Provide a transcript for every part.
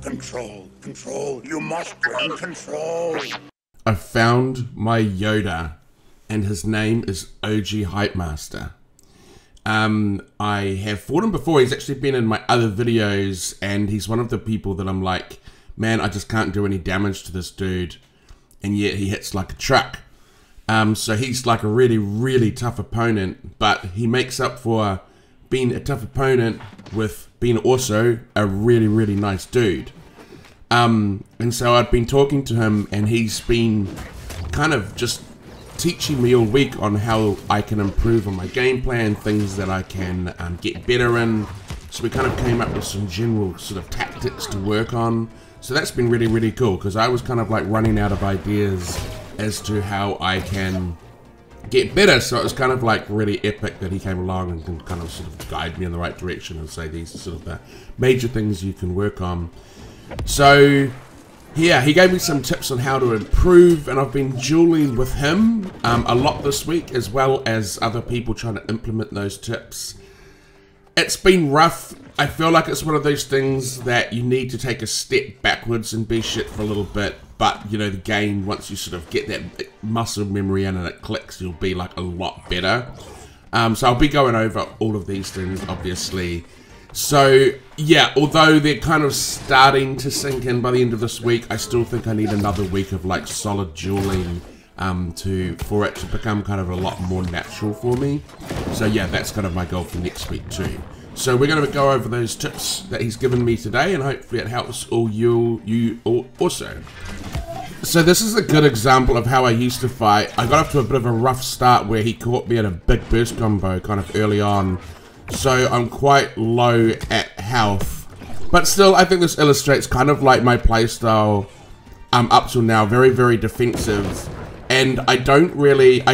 Control, control, you must bring control. I found my Yoda, and his name is OGHypeMaster. I have fought him before. He's actually been in my other videos, and he's one of the people that I'm like, man, I just can't do any damage to this dude, and yet he hits like a truck. So he's like a really, really tough opponent, but he makes up for being a tough opponent with being also a really, really nice dude. And so I've been talking to him, and he's been kind of just teaching me all week on how I can improve on my gameplay and things that I can get better in. So we kind of came up with some general sort of tactics to work on. So that's been really, really cool, because I was kind of like running out of ideas as to how I can get better. So it was kind of like really epic that he came along and can kind of sort of guide me in the right direction and say these are sort of the major things you can work on. So yeah, he gave me some tips on how to improve, and I've been dueling with him a lot this week, as well as other people trying to implement those tips. It's been rough. I feel like it's one of those things that you need to take a step backwards and be shit for a little bit, but you know, the game, once you sort of get that muscle memory in and it clicks, you'll be like a lot better. So I'll be going over all of these things, obviously. So yeah, although they're kind of starting to sink in by the end of this week, I still think I need another week of like solid dueling for it to become kind of a lot more natural for me. So yeah, that's kind of my goal for next week too. So we're going to go over those tips that he's given me today, and hopefully it helps all you also. So this is a good example of how I used to fight. I got off to a bit of a rough start where he caught me at a big burst combo kind of early on. So I'm quite low at health, but still I think this illustrates kind of like my playstyle up till now. Very, very defensive, and I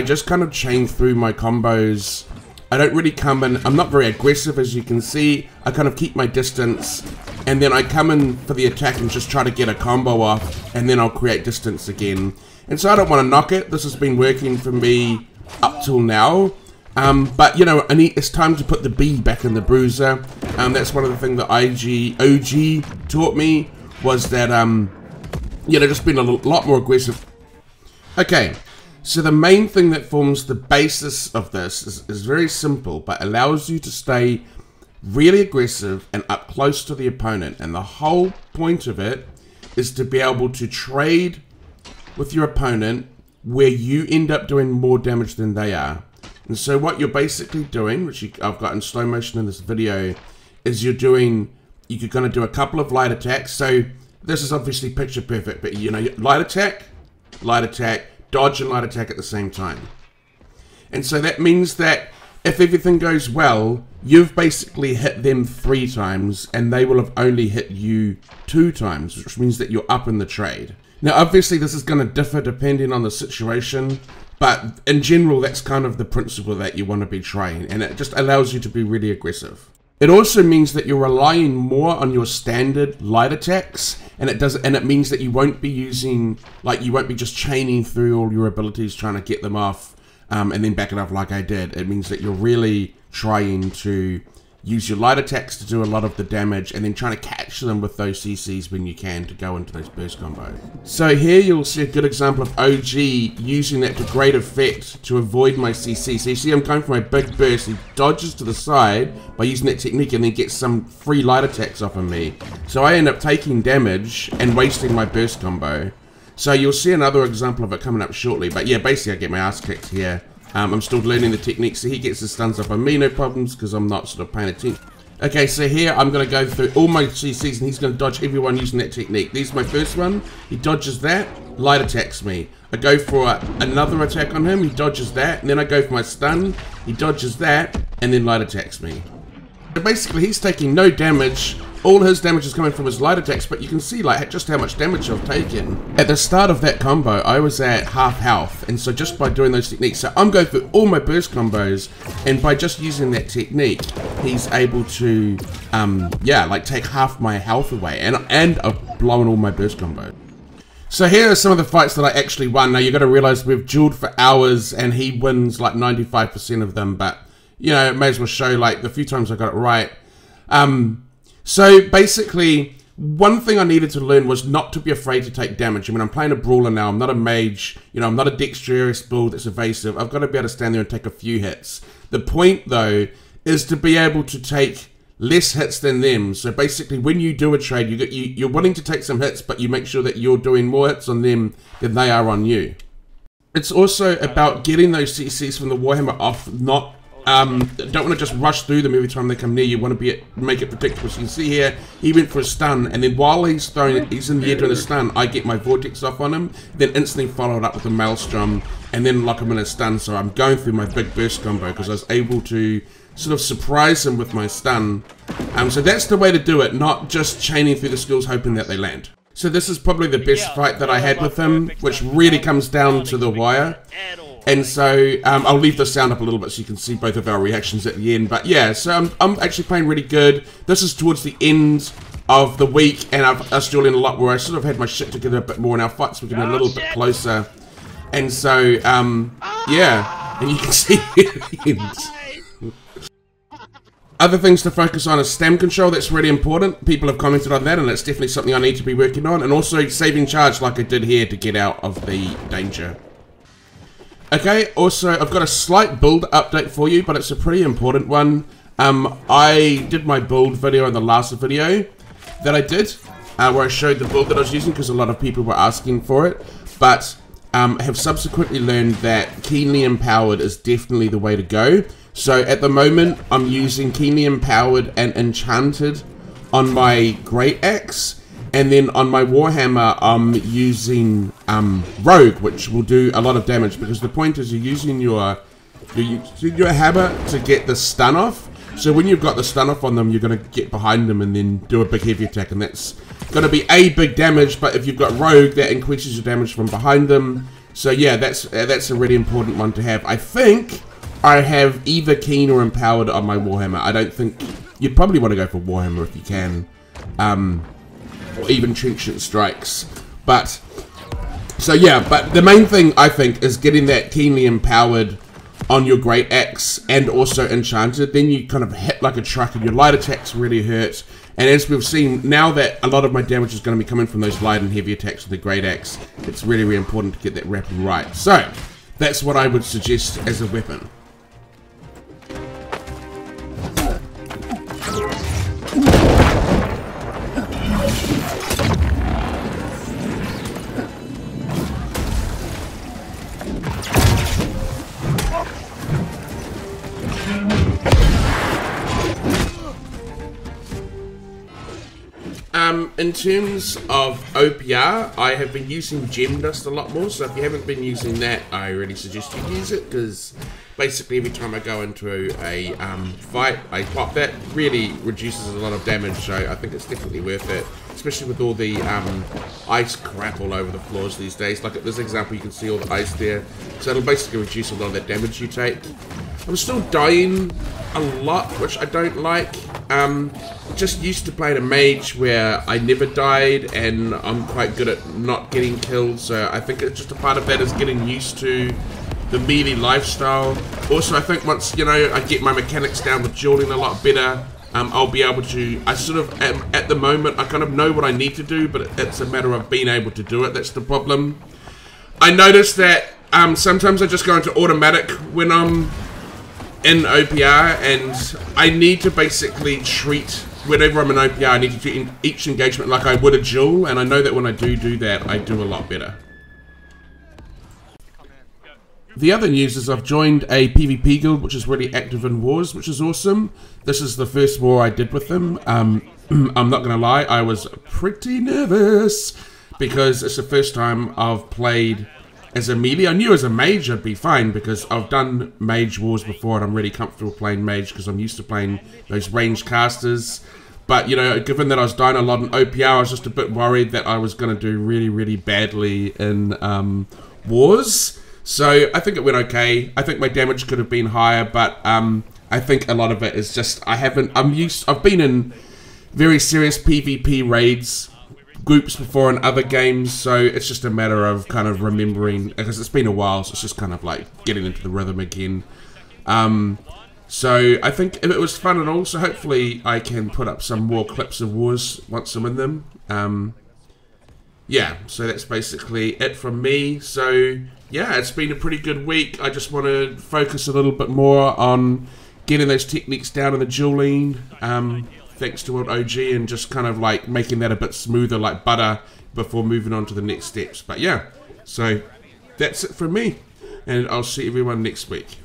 just kind of chain through my combos. I don't really come in, I'm not very aggressive, as you can see. I kind of keep my distance, and then I come in for the attack and just try to get a combo off, and then I'll create distance again. And so I don't want to knock it. This has been working for me up till now. But you know, it's time to put the B back in the bruiser. That's one of the things that OG taught me, was that you know, just being a lot more aggressive. Okay, so the main thing that forms the basis of this is very simple, but allows you to stay really aggressive and up close to the opponent. And the whole point of it is to be able to trade with your opponent where you end up doing more damage than they are. And so what you're basically doing, which I've got in slow motion in this video, is you're going to do a couple of light attacks. So this is obviously picture perfect, but you know, light attack, dodge and light attack at the same time. And so that means that if everything goes well, you've basically hit them 3 times, and they will have only hit you 2 times, which means that you're up in the trade. Now obviously this is going to differ depending on the situation, but in general, that's kind of the principle that you want to be trying, and it just allows you to be really aggressive. It also means that you're relying more on your standard light attacks, and it means that you won't be using, like, you won't be just chaining through all your abilities trying to get them off, and then back it up like I did. It means that you're really trying to use your light attacks to do a lot of the damage, and then trying to catch them with those CCs when you can to go into those burst combos. So here you'll see a good example of OG using that to great effect to avoid my CC. So you see I'm going for my big burst, he dodges to the side by using that technique and then gets some free light attacks off of me. So I end up taking damage and wasting my burst combo. So you'll see another example of it coming up shortly, but yeah, basically I get my ass kicked here. I'm still learning the technique, so he gets the stuns up on me, no problems, because I'm not sort of paying attention. Okay, so here I'm going to go through all my CCs, and he's going to dodge everyone using that technique. This is my first one. He dodges that, light attacks me. I go for another attack on him, he dodges that, and then I go for my stun, he dodges that, and then light attacks me. So basically, he's taking no damage. All his damage is coming from his light attacks, but you can see like just how much damage I've taken. At the start of that combo, I was at half health, and so just by doing those techniques, so I'm going through all my burst combos, and by just using that technique, he's able to, yeah, like take half my health away, and I've blown all my burst combos. So here are some of the fights that I actually won. Now you got to realize we've dueled for hours, and he wins like 95% of them, but you know, it may as well show like the few times I got it right. So basically, one thing I needed to learn was not to be afraid to take damage. I mean, I'm playing a brawler now. I'm not a mage. You know, I'm not a dexterous build that's evasive. I've got to be able to stand there and take a few hits. The point, though, is to be able to take less hits than them. So basically, when you do a trade, you're willing to take some hits, but you make sure that you're doing more hits on them than they are on you. It's also about getting those CCs from the Warhammer off, not don't want to just rush through them every time they come near. You want to make it predictable. So you can see here, he went for a stun, and then while he's in the air doing a stun, I get my vortex off on him, then instantly followed up with a maelstrom, and then lock him in a stun. So I'm going through my big burst combo because I was able to sort of surprise him with my stun. So that's the way to do it, not just chaining through the skills hoping that they land. So this is probably the best fight that I had with him, which really comes down to the wire. And so I'll leave the sound up a little bit so you can see both of our reactions at the end. But yeah, so I'm actually playing really good. This is towards the end of the week, and I've us dueling a lot where I sort of had my shit together a bit more, and our fights were getting a little bit closer. And so, yeah, and you can see at the end. Other things to focus on is stam control. That's really important. People have commented on that, and it's definitely something I need to be working on. And also saving charge like I did here to get out of the danger. Okay, also, I've got a slight build update for you, but it's a pretty important one. I did my build video in the last video that I did, where I showed the build that I was using because a lot of people were asking for it, but have subsequently learned that keenly empowered is definitely the way to go. So at the moment, I'm using keenly empowered and enchanted on my great axe. And then on my Warhammer, I'm using Rogue, which will do a lot of damage, because the point is you're using your hammer to get the stun off. So when you've got the stun off on them, you're going to get behind them and then do a big heavy attack, and that's going to be a big damage. But if you've got Rogue, that increases your damage from behind them. So yeah, that's a really important one to have. I think I have either keen or empowered on my Warhammer. I don't think you'd probably want to go for Warhammer if you can. Or even Trenchant Strikes. But, so yeah, but the main thing I think is getting that keenly empowered on your great axe and also enchanted. Then you kind of hit like a truck and your light attacks really hurt. And as we've seen, now that a lot of my damage is going to be coming from those light and heavy attacks with the great axe, it's really, really important to get that weapon right. So, that's what I would suggest as a weapon. In terms of OPR, I have been using Gem Dust a lot more, so if you haven't been using that, I really suggest you use it, because basically every time I go into a fight, I pop that. Really reduces a lot of damage, so I think it's definitely worth it, especially with all the ice crap all over the floors these days. Like at this example, you can see all the ice there, so it'll basically reduce a lot of the damage you take. I'm still dying a lot, which I don't like. Just used to playing a mage where I never died, and I'm quite good at not getting killed, so I think it's just a part of that is getting used to the melee lifestyle. Also, I think once, you know, I get my mechanics down with dueling a lot better, I'll be able to, I sort of, at the moment, I kind of know what I need to do, but it's a matter of being able to do it. That's the problem. I noticed that sometimes I just go into automatic when I'm in OPR, and I need to basically treat, whenever I'm in OPR, I need to treat each engagement like I would a duel, and I know that when I do that, I do a lot better. The other news is I've joined a PvP guild, which is really active in wars, which is awesome. This is the first war I did with them. I'm not going to lie, I was pretty nervous, because it's the first time I've played as a melee. I knew as a mage I'd be fine, because I've done mage wars before and I'm really comfortable playing mage because I'm used to playing those ranged casters. But, you know, given that I was dying a lot in OPR, I was just a bit worried that I was going to do really, really badly in wars. So I think it went okay. I think my damage could have been higher, but I think a lot of it is just I've been in very serious PvP raids groups before in other games, so it's just a matter of kind of remembering, because it's been a while, so it's just kind of like getting into the rhythm again. So I think if it was fun and all, so hopefully I can put up some more clips of wars once I'm in them. Yeah, so that's basically it from me. So yeah, it's been a pretty good week. I just want to focus a little bit more on getting those techniques down in the dueling, thanks to World OG, and just kind of like making that a bit smoother like butter before moving on to the next steps. But yeah, so that's it from me, and I'll see everyone next week.